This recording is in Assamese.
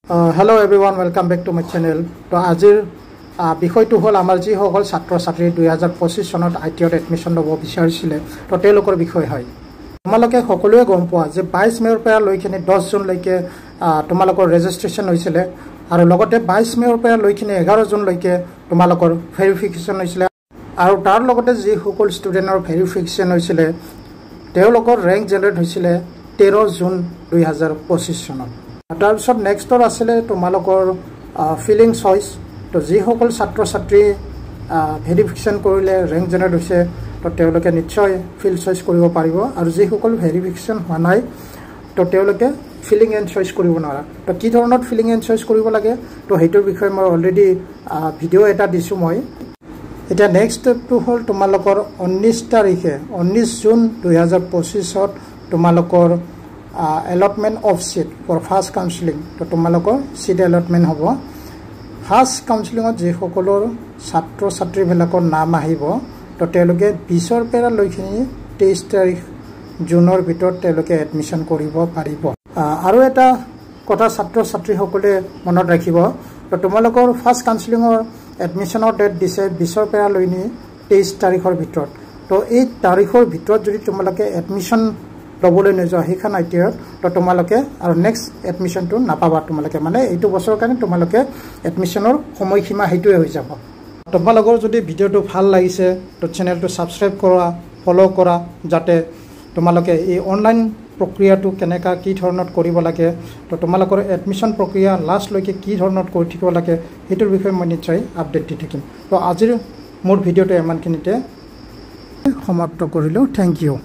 Hello everyone, welcome back to my channel. To আজিৰ বিষয়টো হল আমাৰ যি সকল ছাত্ৰ ছাত্ৰী 2025 চনত আইটিআইত এডমিশন লব বিচাৰিছিলে তো তেওঁলোকৰ বিষয় হয় তোমালোকে সকলোৱে গম পোৱা যে 22 মেৰ পৰা লৈকিনে 10 জুন লৈকে তোমালোকৰ ৰেজিষ্ট্ৰেচন হৈছিলে আৰু লগতে 22 মেৰ পৰা লৈকিনে 11 জুন লৈকে তোমালোকৰ ভেৰিফিকেশন হৈছিলে আৰু তাৰ লগতে যি সকল ষ্টুডেন্টৰ ভেৰিফিকেশন হৈছিলে তেওঁলোকৰ ৰেংক জেনাৰেট হৈছিলে 13 জুন 2025 চনত তাৰপিছত নেক্সটৰ আছিলে তোমালোকৰ ফিলিং চইচ তো যি সকল ছাত্ৰ ছাত্ৰী ভেৰিফিকেশন কৰিলে ৰেংক জেনাৰেট হৈছে তো তেওঁলোকে নিশ্চয় ফিল চইচ কৰিব পাৰিব আৰু যি সকল ভেৰিফিকেশন হোৱা নাই তো তেওঁলোকে ফিলিং এণ্ড চইচ কৰিব নোৱাৰা তো কি ধৰণৰ ফিলিং এণ্ড চইচ কৰিব লাগে তো হেইটোৰ বিষয়ে মই অলৰেডি ভিডিও এটা দিছো মই এটা নেক্সট স্টেপটো হল তোমালোকৰ 19 তাৰিখে 19 জুন 2025 ত তোমালোকৰ allotment of seat for first counseling to তোমালোকৰ seat allotment হ'ব first counseling যে সকলৰ ছাত্ৰ ছাত্ৰী বেলাকৰ নাম আহিব তো তেওঁলোকে 20 ৰ পৰা লৈখিনি 23 তাৰিখ জুনৰ ভিতৰত তেওঁলোকে এডমিশন কৰিব পাৰিব আৰু এটা কথা ছাত্ৰ ছাত্ৰী সকলে মনত ৰাখিব তো তোমালোকৰ ফাৰ্স্ট কাউন্সেলিংৰ এডমিশনৰ ডেট দিছে 20 ৰ পৰা লৈনি 23 তাৰিখৰ ভিতৰত তো এই তাৰিখৰ ভিতৰত যদি তোমালোকে এডমিশন লবলৈ নযোৱা হেখন আইটিআইত তো তোমালোকে আৰু নেক্সট এডমিশনটো নাপাবা তোমালোকে মানে এইটো বছৰৰ কাৰণে তোমালোকে এডমিশনৰ সময়সীমা হেইটোৱে হৈ যাব তোমালোকৰ যদি ভিডিওটো ভাল লাগিছে তো চেনেলটো সাবস্ক্ৰাইব কৰা ফলো কৰা যাতে তোমালোকে এই অনলাইন প্ৰক্ৰিয়াটো কেনেকা কি ধৰণত কৰিব লাগে তো তোমালোকৰ এডমিশন প্ৰক্ৰিয়া লাষ্ট লৈকে কি ধৰণত কৰি থাকিব লাগে হেইটোৰ বিষয়ে মই নিশ্চয় আপডেট দি থাকিম তো আজিৰ মোৰ ভিডিওটো ইমানখিনিতে সমাপ্ত কৰিলো থ্যাংক ইউ